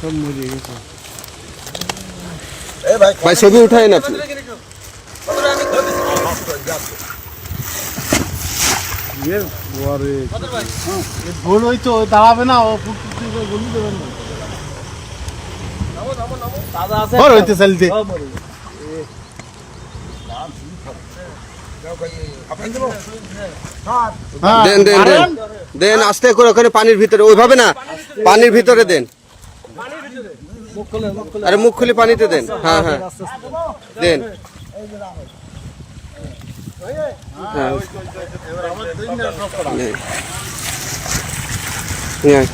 সব মরে গেছে। ভাই ছবি উঠায় না আপনি। ভুল হই তো দাঁড়াবে না, ও গলি দেবেন না। হইতে চলতে দেন দেন দেন দেন আস্তে করে ওখানে পানির ভিতরে, ওইভাবে না, পানির ভিতরে দেন। আরে মুখ খুলে পানিতে দেন। হ্যাঁ হ্যাঁ দেন। হ্যাঁ হ্যাঁ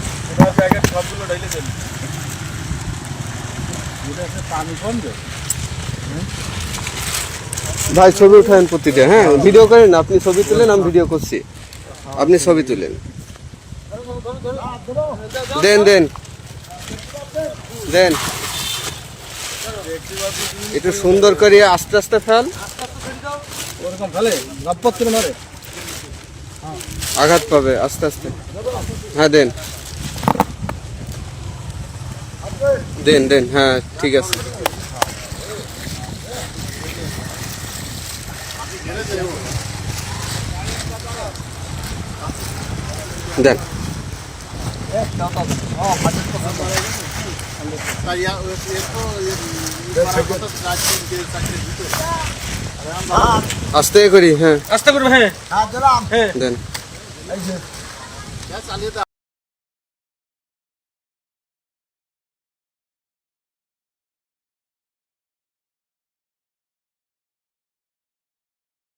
ভাই ছবি উঠান প্রতিটা। হ্যাঁ ভিডিও করেন, আপনি ছবি তুলেন, আমি ভিডিও করছি, আপনি ছবি তুলেন। দেন দেন দেন একটু সুন্দর করে আস্তে আস্তে ফেল, আঘাত পাবে আস্তে আস্তে। হ্যাঁ দেন দেন দেন হ্যাঁ ঠিক আছে। দেন আস্তে করি। হ্যাঁ আস্তে করবে। হ্যাঁ দেন।